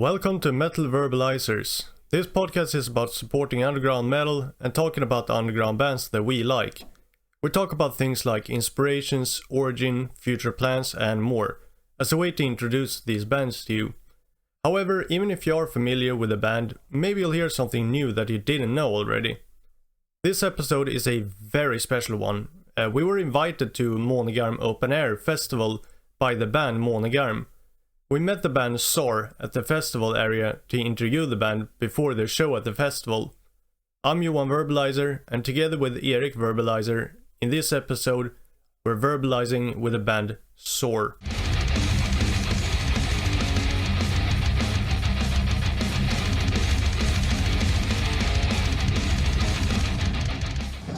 Welcome to Metal Verbalizers. This podcast is about supporting underground metal and talking about the underground bands that we like. We talk about things like inspirations, origin, future plans and more, as a way to introduce these bands to you. However, even if you are familiar with the band, maybe you'll hear something new that you didn't know already. This episode is a very special one. We were invited to Månegarm Open Air festival by the band Månegarm. We met the band SAOR at the festival area to interview the band before their show at the festival. I'm Johan Verbalizer, and together with Erik Verbalizer, in this episode, we're verbalizing with the band SAOR.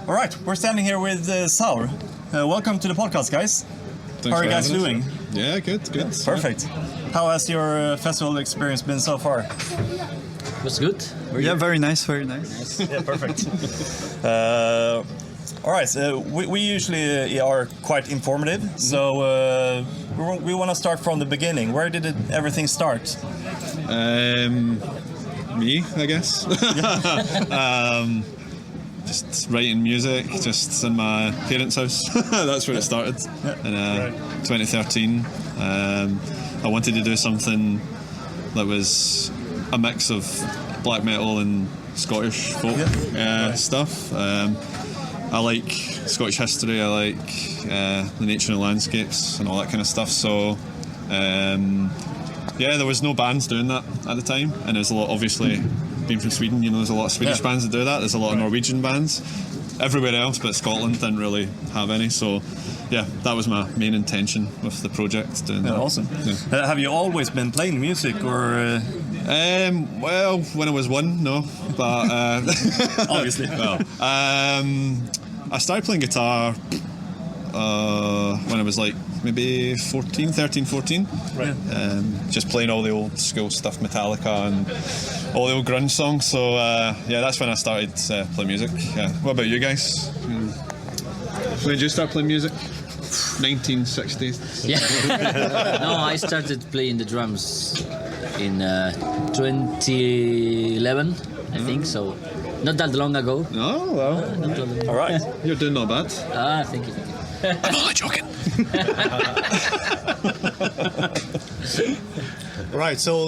All right, we're standing here with SAOR. Welcome to the podcast, guys. Thanks. How are you guys doing? Yeah, good. Perfect. How has your festival experience been so far? It was good. Very nice. Yeah, perfect. All right, we usually are quite informative, so we want to start from the beginning. Where did everything start? Me, I guess. Just writing music, just in my parents' house. That's where it started in 2013. I wanted to do something that was a mix of black metal and Scottish folk stuff. I like Scottish history, I like the nature and landscapes and all that kind of stuff. So there was no bands doing that at the time, and there's a lot, obviously, being from Sweden, you know, there's a lot of Swedish bands that do that. There's a lot of Norwegian bands everywhere else, but Scotland didn't really have any. So, that was my main intention with the project. Doing that. Awesome. Yeah. Have you always been playing music, or? Well, when I was one, no, but obviously. Well, I started playing guitar when I was like maybe 13, 14. Right. Just playing all the old school stuff, Metallica and all the old grunge songs. So that's when I started playing music. Yeah. What about you guys? When did you start playing music? 1960s. Yeah. No, I started playing the drums in 2011, I think so. Not that long ago. Oh well. All right. You're doing not bad. Thank you. I'm only joking. Right, so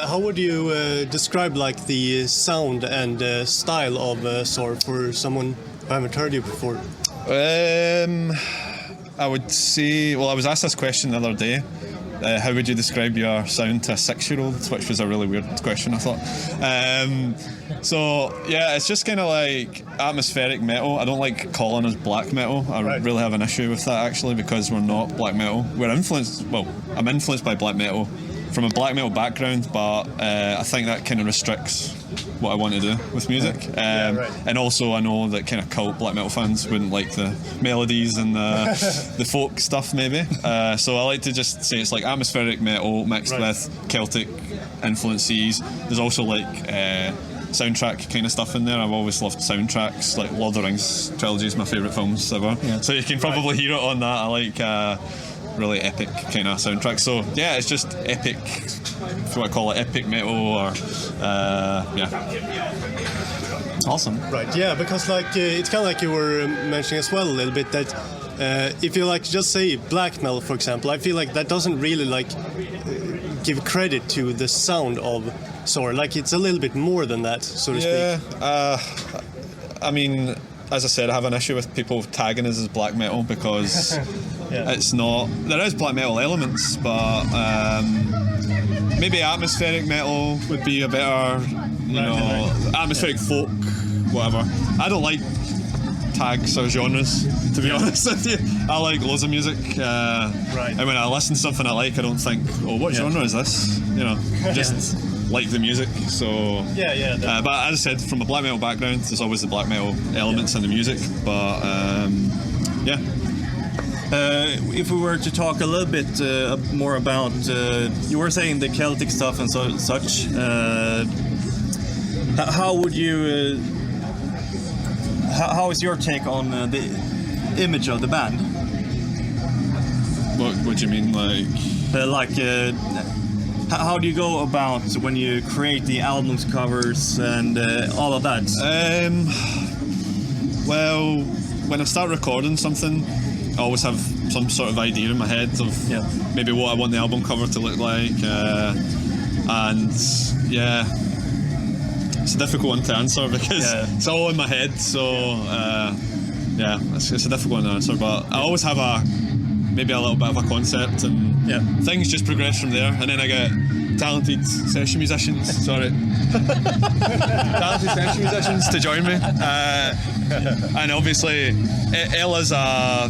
how would you describe the sound and style of SAOR for someone who haven't heard you before? I would say, I was asked this question the other day. How would you describe your sound to a 6-year-old? Which was a really weird question, I thought. It's just kind of like atmospheric metal. I don't like calling us black metal. I really have an issue with that, actually, because we're not black metal. I'm influenced by black metal from a black metal background, but I think that kind of restricts what I want to do with music. And also I know that kind of cult black metal fans wouldn't like the melodies and the folk stuff maybe. So I like to just say it's like atmospheric metal mixed with Celtic influences. There's also soundtrack kind of stuff in there. I've always loved soundtracks, like Lord of the Rings trilogy is my favourite films ever. Yeah. So you can probably hear it on that. I like really epic kind of soundtrack. So it's just epic, if you want to call it epic metal, or Awesome. Right, yeah, because it's kind of like you were mentioning as well a little bit that if you just say black metal, for example, I feel like that doesn't really give credit to the sound of SAOR. It's a little bit more than that, so to speak. I mean, as I said, I have an issue with people tagging us as black metal because it's not. There is black metal elements, but maybe atmospheric metal would be a better, atmospheric folk, whatever. I don't like tags or genres, to be honest with you. I like loads of music, and when I listen to something I like, I don't think, what genre is this? Just like the music. So but as I said, from a black metal background, there's always the black metal elements in the music, but if we were to talk a little bit more about, you were saying the Celtic stuff and such, how would you how is your take on the image of the band? What do you mean, how do you go about when you create the album's covers and all of that? Well, when I start recording something, I always have some sort of idea in my head of maybe what I want the album cover to look like, and yeah, it's a difficult one to answer because it's all in my head. So yeah, it's a difficult one to answer. But I always have maybe a little bit of a concept, and things just progress from there. And then I get talented session musicians. Talented session musicians to join me, and obviously Ella's a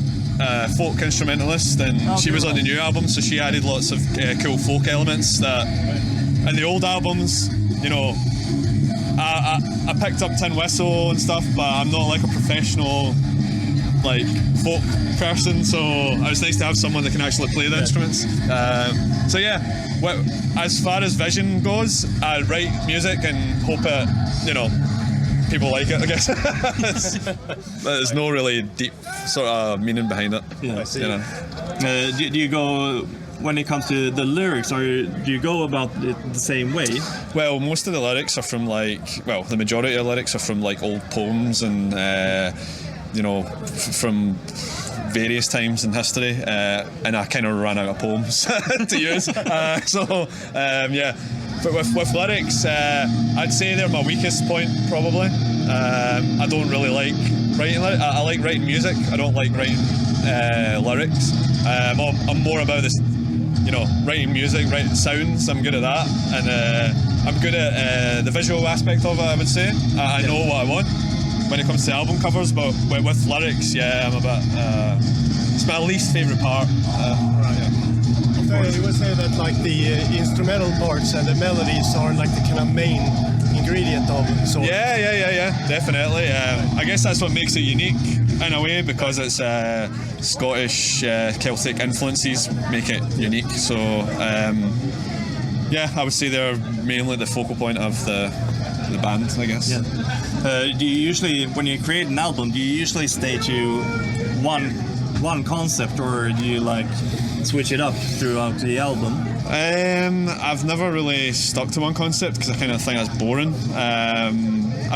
folk instrumentalist, and she was on the new album, so she added lots of cool folk elements that in the old albums, you know, I picked up tin whistle and stuff, but I'm not like a professional like folk person, so it was nice to have someone that can actually play the instruments. So yeah, as far as vision goes, I write music and hope it, you know, people like it, I guess. There's no really deep sort of meaning behind it. Yeah, I see. You know. Do you go, when it comes to the lyrics, or do you go about it the same way? Well, most of the lyrics are from the majority of the lyrics are from like old poems and you know, from various times in history, and I kind of ran out of poems to use. Yeah. But with lyrics, I'd say they're my weakest point, probably. I don't really like writing lyrics. I like writing music. I don't like writing lyrics. I'm more about this, you know, writing music, writing sounds. I'm good at that, and I'm good at the visual aspect of it, I would say. I know what I want when it comes to album covers, but with lyrics, yeah, I'm a bit. It's my least favourite part. So you would say that like the instrumental parts and the melodies are like the kind of main ingredient of it. So Yeah, definitely. I guess that's what makes it unique in a way, because it's Scottish Celtic influences make it unique. So yeah, I would say they're mainly the focal point of the band, I guess. Yeah. Do you usually, when you create an album, do you usually stay to one concept, or do you like switch it up throughout the album? I've never really stuck to one concept because I kind of think that's boring. I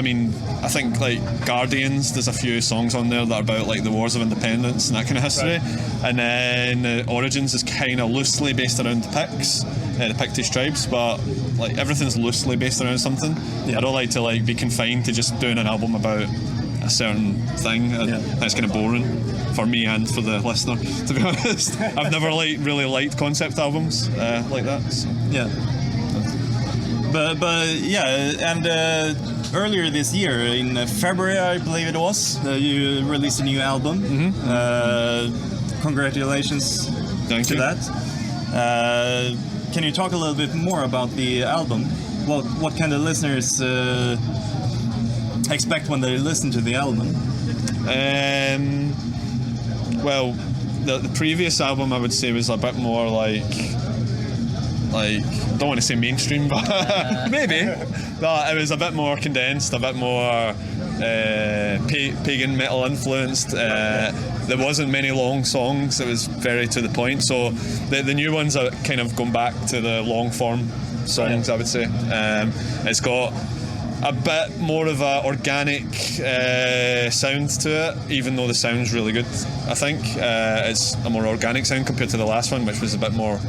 mean, I think like Guardians, there's a few songs on there that are about like the wars of independence and that kind of history, and then Origins is kind of loosely based around the Picts, the Pictish tribes, but like everything's loosely based around something. I don't like to like be confined to just doing an album about a certain thing. That's kind of boring for me and for the listener, to be honest. I've never really liked concept albums like that. So. Yeah. But yeah, and earlier this year, in February, I believe it was, you released a new album. Mm-hmm. Congratulations Thank you. that. Can you talk a little bit more about the album? What kind of listeners expect when they listen to the album? Well, the previous album I would say was a bit more like I don't want to say mainstream, but maybe. But it was a bit more condensed, a bit more pagan metal influenced. There wasn't many long songs. It was very to the point. So the new ones are kind of going back to the long form songs, I would say. It's got a bit more of a organic sound to it, even though the sound's really good. I think it's a more organic sound compared to the last one, which was a bit more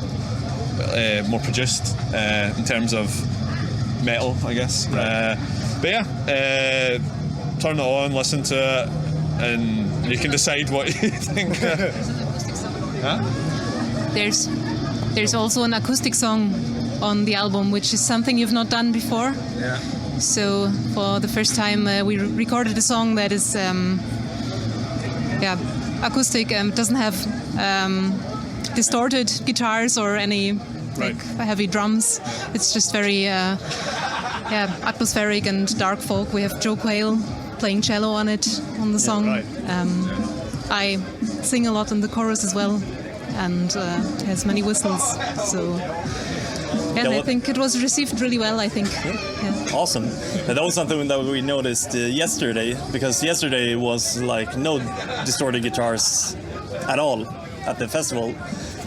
produced in terms of metal, I guess. But yeah, turn it on, listen to it, and you can decide what you think. There's also an acoustic song on the album, which is something you've not done before. Yeah. So for the first time, we recorded a song that is, acoustic, doesn't have distorted guitars or any heavy drums. It's just very, atmospheric and dark folk. We have Joe Quayle playing cello on the song. I sing a lot in the chorus as well, and it has many whistles. So. And I think it was received really well, I think. Yeah. Awesome. That was something that we noticed yesterday, because yesterday was like no distorted guitars at all at the festival.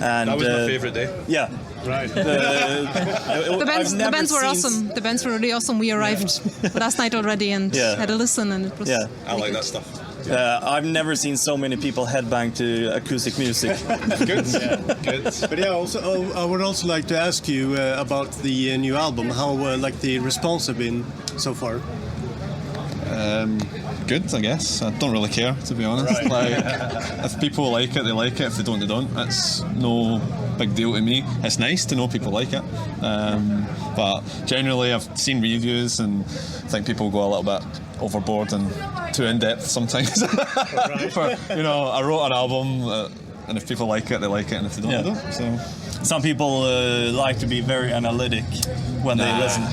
And that was my favourite day. Yeah. Right. The bands were awesome. The bands were really awesome. We arrived last night already and had a listen, and it was. Yeah, I like that stuff. I've never seen so many people headbang to acoustic music. Good. Good. But yeah, also I would also like to ask you about the new album. How like the response have been so far? Good, I guess. I don't really care, to be honest. Right. Like, if people like it, they like it. If they don't, they don't. It's no big deal to me. It's nice to know people like it. But generally, I've seen reviews and I think people go a little bit overboard and too in depth sometimes. For, I wrote an album, and if people like it, they like it, and if they don't, they don't. So Some people like to be very analytic when they listen.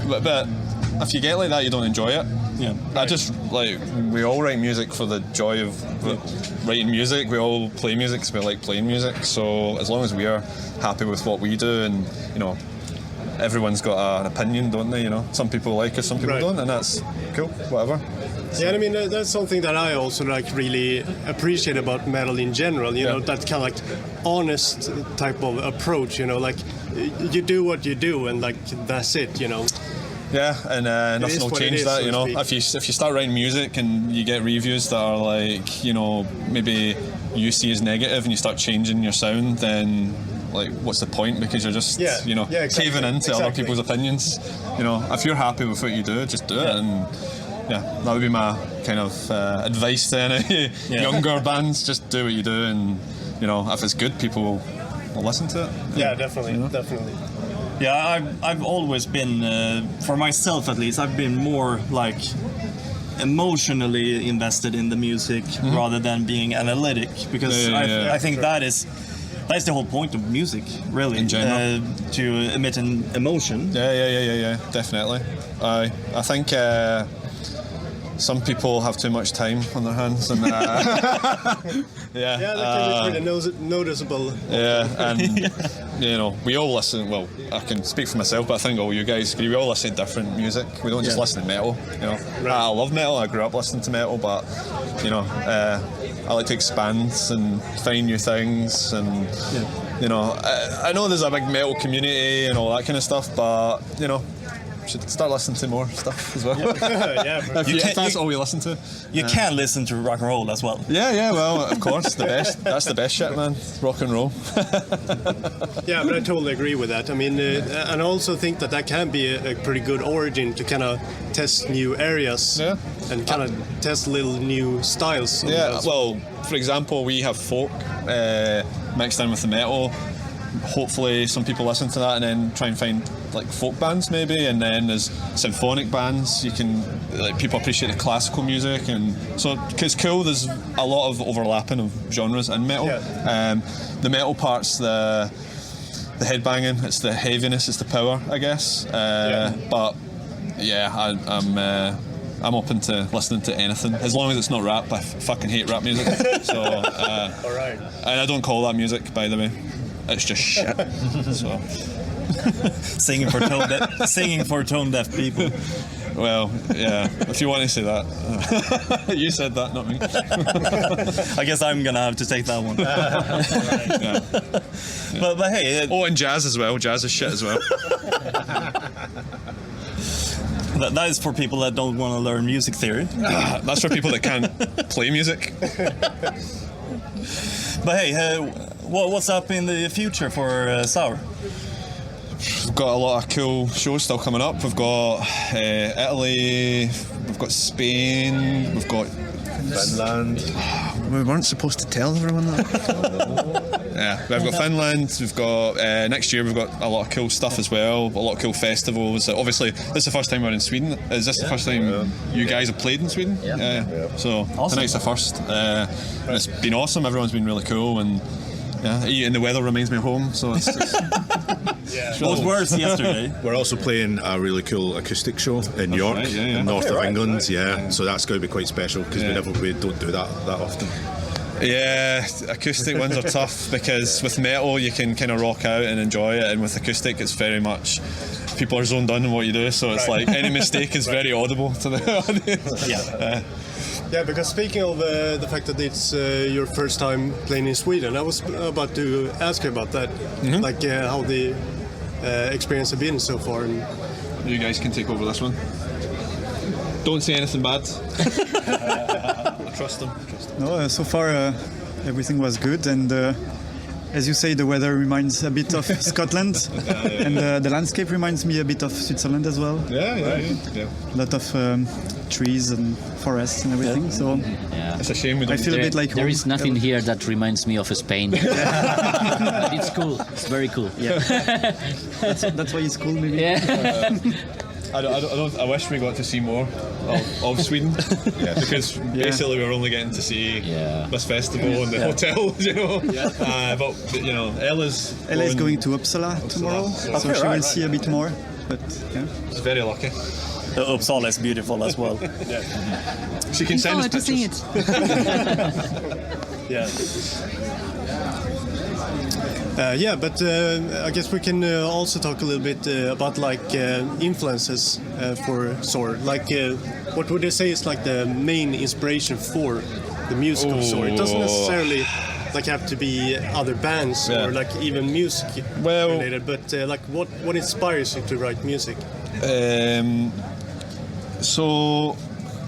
But if you get like that, you don't enjoy it. Yeah. I just we all write music for the joy of writing music. We all play music because we like playing music. So as long as we are happy with what we do, and everyone's got an opinion, don't they? Some people like it, some people don't, and that's cool. Whatever. Yeah, and I mean that's something that I also really appreciate about metal in general. That kind of honest type of approach. You do what you do, and that's it. Yeah, and nothing will change that. If you start writing music and you get reviews that are maybe you see as negative, and you start changing your sound, then what's the point? Because you're just exactly. caving into other people's opinions. If you're happy with what you do, just do it. And that would be my kind of advice to any younger bands. Just do what you do, and if it's good, people will listen to it. Yeah, definitely. Yeah, I've always been, for myself at least, I've been more emotionally invested in the music rather than being analytic, because I think that's the whole point of music, really, in general, to emit an emotion. Yeah, definitely. I think some people have too much time on their hands, and that can be pretty noticeable. Yeah, and we all listen. Well, I can speak for myself, but I think all you guys, we all listen to different music. We don't just listen to metal. I love metal. I grew up listening to metal, but I like to expand and find new things. And I know there's a big metal community and all that kind of stuff, but should start listening to more stuff as well. If that's all we listen to. You can listen to rock and roll as well. Yeah, well, of course, the best. That's the best shit, man. Rock and roll. Yeah, but I totally agree with that. I mean, and I also think that can be a pretty good origin to kind of test new areas and kind of test little new styles. Yeah, well, for example, we have folk mixed in with the metal. Hopefully some people listen to that and then try and find folk bands maybe, and then there's symphonic bands. You can people appreciate the classical music, and so it's cool. There's a lot of overlapping of genres in metal. The metal part's the headbanging, it's the heaviness, it's the power, I guess. But I'm open to listening to anything as long as it's not rap. I fucking hate rap music. So all right. And I don't call that music, by the way. It's just shit. So singing for tone deaf people. Well, yeah. If you want to say that, you said that, not me. I guess I'm gonna have to take that one. But hey. And jazz as well. Jazz is shit as well. That is for people that don't want to learn music theory. That's for people that can't play music. But hey, what's up in the future for SAOR? We've got a lot of cool shows still coming up. We've got Italy, we've got Spain, we've got Finland. We weren't supposed to tell everyone that. Yeah, we've got Finland, we've got next year we've got a lot of cool stuff as well, a lot of cool festivals. Obviously, this is the first time we're in Sweden. Is this the first time you guys have played in Sweden? Yeah. So awesome. Tonight's the first. It's been awesome, everyone's been really cool, and and the weather reminds me of home, so it's it was worse yesterday. We're also playing a really cool acoustic show in York, in north of England. So that's going to be quite special because we don't do that often. Yeah, acoustic ones are tough because with metal you can kind of rock out and enjoy it, and with acoustic it's very much people are zoned in on what you do, so it's like any mistake is very audible to the audience. Yeah, because speaking of the fact that it's your first time playing in Sweden, I was about to ask you about that, like how the experience has been so far. And you guys can take over this one. Don't say anything bad. I trust them. No, so far everything was good, and as you say, the weather reminds a bit of Scotland, and the landscape reminds me a bit of Switzerland as well. Yeah. A lot of trees and forests and everything. So it's a shame we don't. I feel a bit like there home. is nothing here that reminds me of Spain. But it's cool. It's very cool. Yeah, that's why it's cool, maybe. Yeah. I wish we got to see more of Sweden, because basically we were only getting to see this festival and the hotel, you know. But you know, Ella's going to Uppsala tomorrow, so she will see a bit more. But she's very lucky. Uppsala is beautiful as well. She can send us to see it. But I guess we can also talk a little bit about like influences for SAOR. Like, what would you say is like the main inspiration for the music of SAOR? It doesn't necessarily like have to be other bands or like even music related, but like what inspires you to write music? So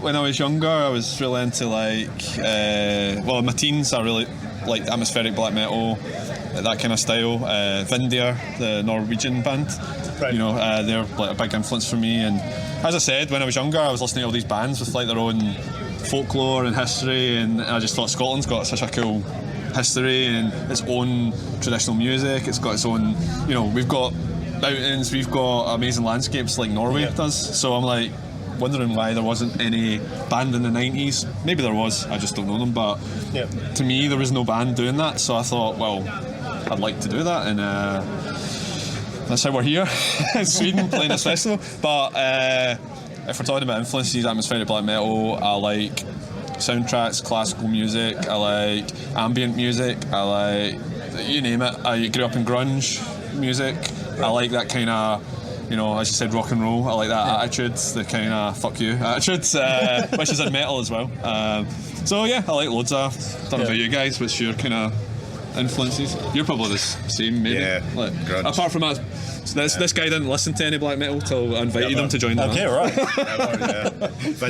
when I was younger, I was really into like in my teens, I really like atmospheric black metal, that kind of style. Vindir, the Norwegian band, you know, they're like a big influence for me. And as I said, when I was younger, I was listening to all these bands with like their own folklore and history, and I just thought Scotland's got such a cool history and its own traditional music. It's got its own, you know, we've got mountains, we've got amazing landscapes like Norway does. So I'm like wondering why there wasn't any band in the 90s. Maybe there was, I just don't know them, but to me there was no band doing that, so I thought, well, I'd like to do that, and that's how we're here in Sweden playing this festival. But if we're talking about influences, atmospheric black metal, I like soundtracks, classical music, I like ambient music, I like, you name it. I grew up in grunge music. I like that kind of, you know, as you said, rock and roll. I like that attitude, the kind of fuck you attitude, which is in metal as well. So yeah, I like loads of. Don't know about you guys, what's your kind of influences? You're probably the same, maybe. Yeah, like, grunge. Apart from that, so this guy didn't listen to any black metal till I invited him to join the band. Okay, right.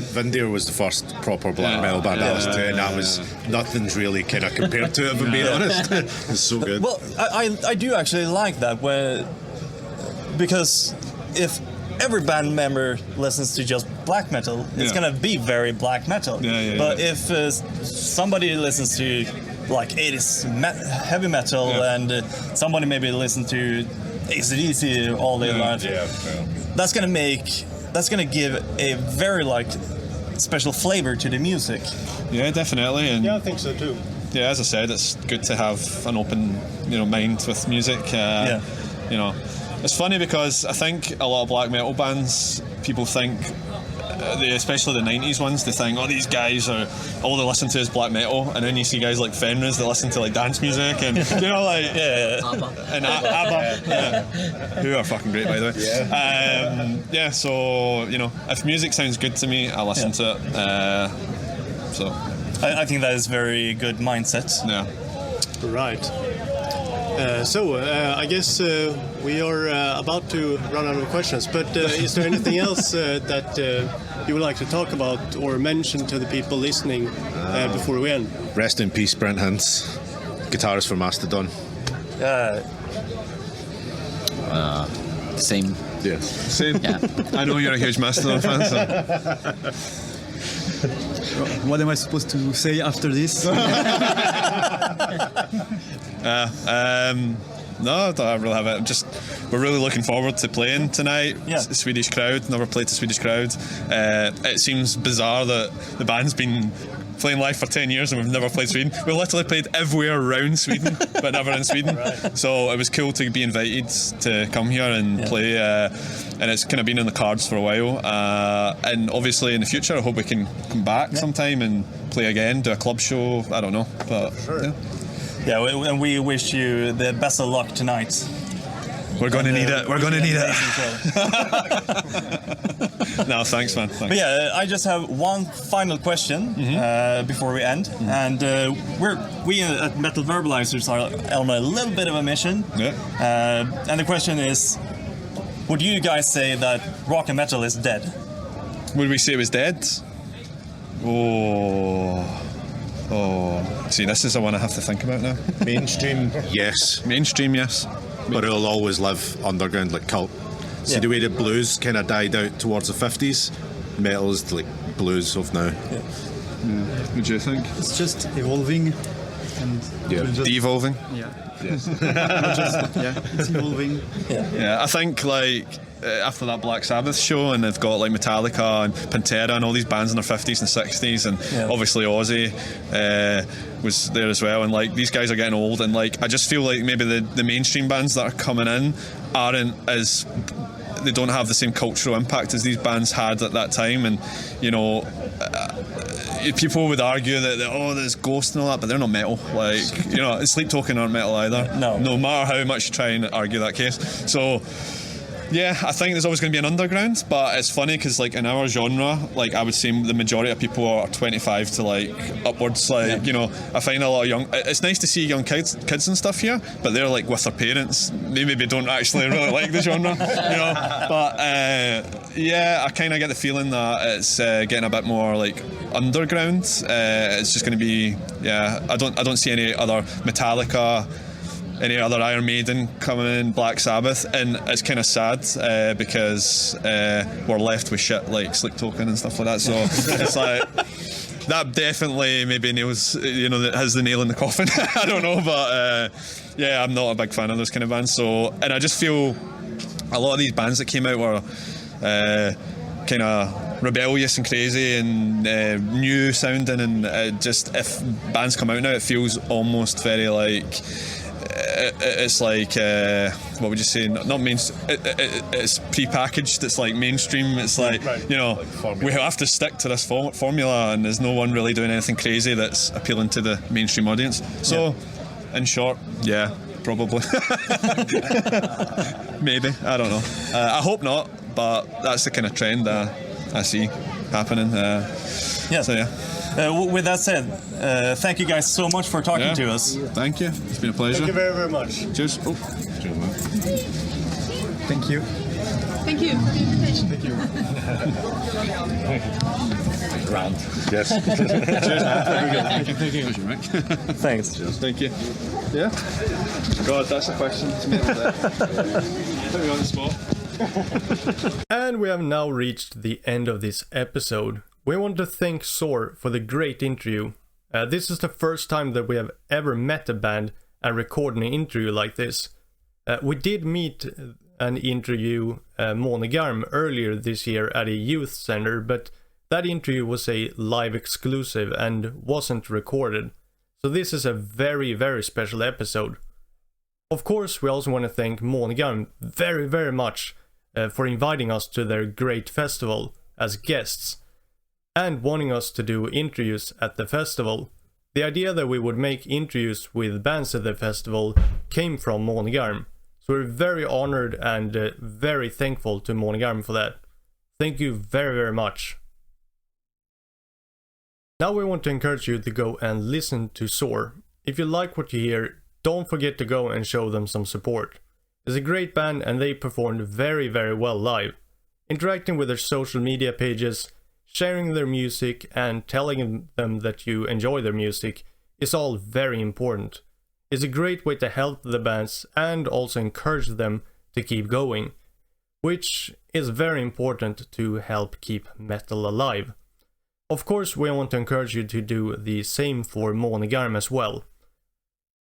Vindir was the first proper black metal band I listened to, and that was nothing's really kind of compared to it, if I'm being honest. It's so good. Well, I do actually like that, because if every band member listens to just black metal, it's gonna be very black metal. But if somebody listens to like 80s heavy metal and somebody maybe listens to AC/DC all their life, that's gonna give a very like special flavor to the music. Yeah, definitely. And I think so too. Yeah, as I said, it's good to have an open, you know, mind with music. You know, it's funny because I think a lot of black metal bands, people think, especially the 90s ones, they think, oh, these guys are, all they listen to is black metal, and then you see guys like Fenris that listen to like dance music and, you know, like and ABBA, who are fucking great, by the way. So, you know, if music sounds good to me, I listen to it. So I think that is very good mindset. Right. I guess we are about to run out of questions, but is there anything else that you would like to talk about or mention to the people listening before we end? Rest in peace, Brent Hintz, guitarist for Mastodon. Same. Yeah. Same. Yeah. I know you're a huge Mastodon fan, so. What am I supposed to say after this? No, I don't really have it. We're really looking forward to playing tonight. Swedish crowd, never played to Swedish crowd. It seems bizarre that the band's been playing live for 10 years and we've never played Sweden. We've literally played everywhere around Sweden, but never in Sweden. So it was cool to be invited to come here and play, and it's kind of been in the cards for a while. And obviously in the future, I hope we can come back sometime and play again, do a club show, I don't know. But and we wish you the best of luck tonight. We're going to need it. We're going to need it. No, thanks, man. Thanks. But yeah, I just have one final question before we end, and we at Metal Verbalizers are on a little bit of a mission. Yeah. And the question is, would you guys say that rock and metal is dead? Would we say it was dead? Oh. See, this is the one I have to think about now. Mainstream, yes. Mainstream, yes. But it'll always live underground like cult. See the way the blues kind of died out towards the 50s? Metal is like blues of now. Yeah. What do you think? It's just evolving and Devolving? Yeah. Yes. It's evolving. Yeah, I think like after that Black Sabbath show, and they've got like Metallica and Pantera and all these bands in their 50s and 60s, and obviously Ozzy was there as well, and like these guys are getting old, and like I just feel like maybe the mainstream bands that are coming in aren't as, they don't have the same cultural impact as these bands had at that time. And you know, people would argue that there's Ghost and all that, but they're not metal. Like, you know, and Sleep Token aren't metal either. No matter how much you try and argue that case. So yeah, I think there's always going to be an underground, but it's funny because like in our genre, like I would say the majority of people are 25 to like upwards. Like, you know, I find a lot of young, it's nice to see young kids and stuff here, but they're like with their parents. They maybe don't actually really like the genre, you know. But yeah, I kind of get the feeling that it's getting a bit more like underground. It's just going to be, I don't see any other Metallica, any other Iron Maiden coming in, Black Sabbath, and it's kind of sad because we're left with shit like Sleep Token and stuff like that. So it's like that definitely maybe nails, you know, that has the nail in the coffin. I don't know, but yeah, I'm not a big fan of those kind of bands. So, and I just feel a lot of these bands that came out were kind of rebellious and crazy and new sounding, and just if bands come out now, it feels almost very like. It's like what would you say? Not main. It's pre-packaged. It's like mainstream. It's like, you know, like we have to stick to this formula, and there's no one really doing anything crazy that's appealing to the mainstream audience. So, in short, yeah, probably. Maybe, I don't know. I hope not, but that's the kind of trend I see happening. So yeah. With that said, thank you guys so much for talking to us. Thank you. It's been a pleasure. Thank you very, very much. Cheers. Oh. Thank you. Thank you for the invitation. Thank you. Grand. Yes. Cheers, man. Thank you. Thanks. Cheers. Thank you. Yeah? God, that's a question to me. Put me on the spot. And we have now reached the end of this episode. We want to thank SAOR for the great interview. This is the first time that we have ever met a band and recorded an interview like this. We did meet and interview Månegarm earlier this year at a youth center, but that interview was a live exclusive and wasn't recorded. So this is a very, very special episode. Of course, we also want to thank Månegarm very, very much for inviting us to their great festival as guests, and wanting us to do interviews at the festival. The idea that we would make interviews with bands at the festival came from Månegarm, so we're very honored and very thankful to Månegarm for that. Thank you very, very much. Now we want to encourage you to go and listen to SAOR. If you like what you hear, don't forget to go and show them some support. It's a great band and they performed very, very well live. Interacting with their social media pages, sharing their music and telling them that you enjoy their music is all very important. It's a great way to help the bands and also encourage them to keep going, which is very important to help keep metal alive. Of course, we want to encourage you to do the same for Månegarm as well.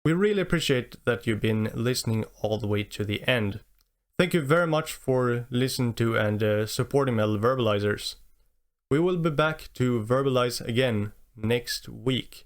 We really appreciate that you've been listening all the way to the end. Thank you very much for listening to and supporting Metal Verbalizers. We will be back to verbalize again next week.